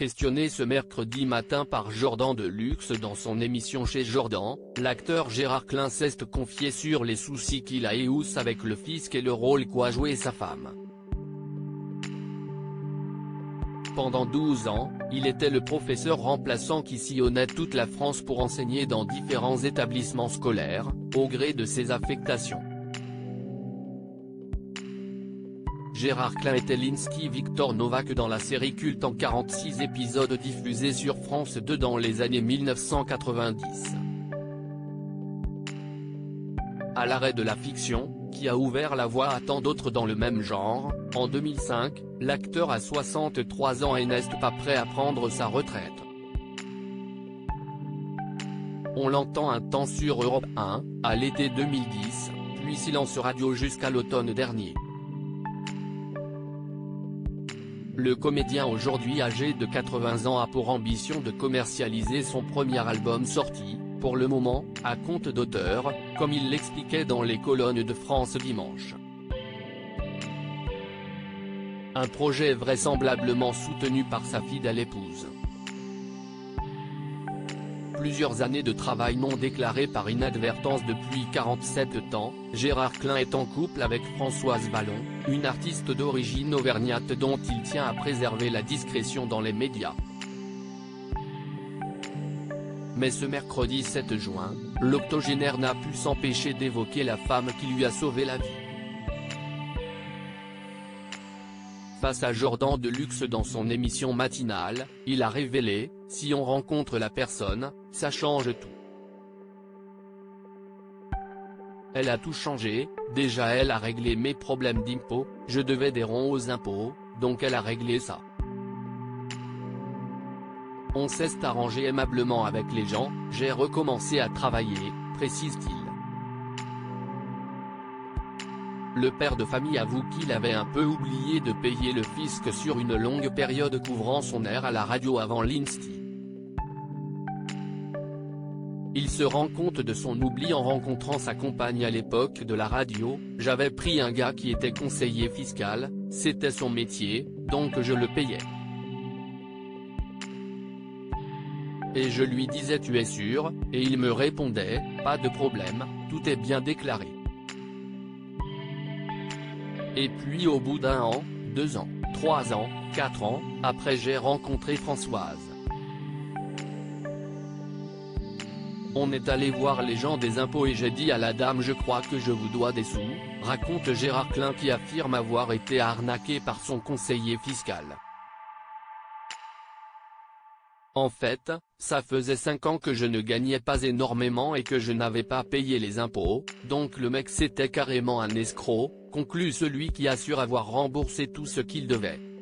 Questionné ce mercredi matin par Jordan Deluxe dans son émission Chez Jordan, l'acteur Gérard Klein s'est confié sur les soucis qu'il a eu avec le fisc et le rôle qu'a joué sa femme. Pendant 12 ans, il était le professeur remplaçant qui sillonnait toute la France pour enseigner dans différents établissements scolaires, au gré de ses affectations. Gérard Klein était Linsky Victor Novak dans la série culte en 46 épisodes diffusée sur France 2 dans les années 1990. À l'arrêt de la fiction, qui a ouvert la voie à tant d'autres dans le même genre, en 2005, l'acteur a 63 ans et n'est pas prêt à prendre sa retraite. On l'entend un temps sur Europe 1, à l'été 2010, puis silence radio jusqu'à l'automne dernier. Le comédien aujourd'hui âgé de 80 ans a pour ambition de commercialiser son premier album sorti, pour le moment, à compte d'auteur, comme il l'expliquait dans les colonnes de France Dimanche. Un projet vraisemblablement soutenu par sa fidèle épouse. Plusieurs années de travail non déclaré par inadvertance depuis 47 ans, Gérard Klein est en couple avec Françoise Vallon, une artiste d'origine auvergnate dont il tient à préserver la discrétion dans les médias. Mais ce mercredi 7 juin, l'octogénaire n'a pu s'empêcher d'évoquer la femme qui lui a sauvé la vie. Face à Jordan Deluxe dans son émission matinale, il a révélé « Si on rencontre la personne, ça change tout. Elle a tout changé, déjà elle a réglé mes problèmes d'impôts, je devais des ronds aux impôts, donc elle a réglé ça. On s'est arrangé aimablement avec les gens, j'ai recommencé à travailler », précise-t-il. Le père de famille avoue qu'il avait un peu oublié de payer le fisc sur une longue période couvrant son air à la radio avant l'Insti. Il se rend compte de son oubli en rencontrant sa compagne à l'époque de la radio, « J'avais pris un gars qui était conseiller fiscal, c'était son métier, donc je le payais. Et je lui disais tu es sûr, et il me répondait, pas de problème, tout est bien déclaré. Et puis au bout d'1 an, 2 ans, 3 ans, 4 ans, après j'ai rencontré Françoise. On est allé voir les gens des impôts et j'ai dit à la dame je crois que je vous dois des sous, raconte Gérard Klein qui affirme avoir été arnaqué par son conseiller fiscal. En fait, ça faisait 5 ans que je ne gagnais pas énormément et que je n'avais pas payé les impôts, donc le mec c'était carrément un escroc, conclut celui qui assure avoir remboursé tout ce qu'il devait.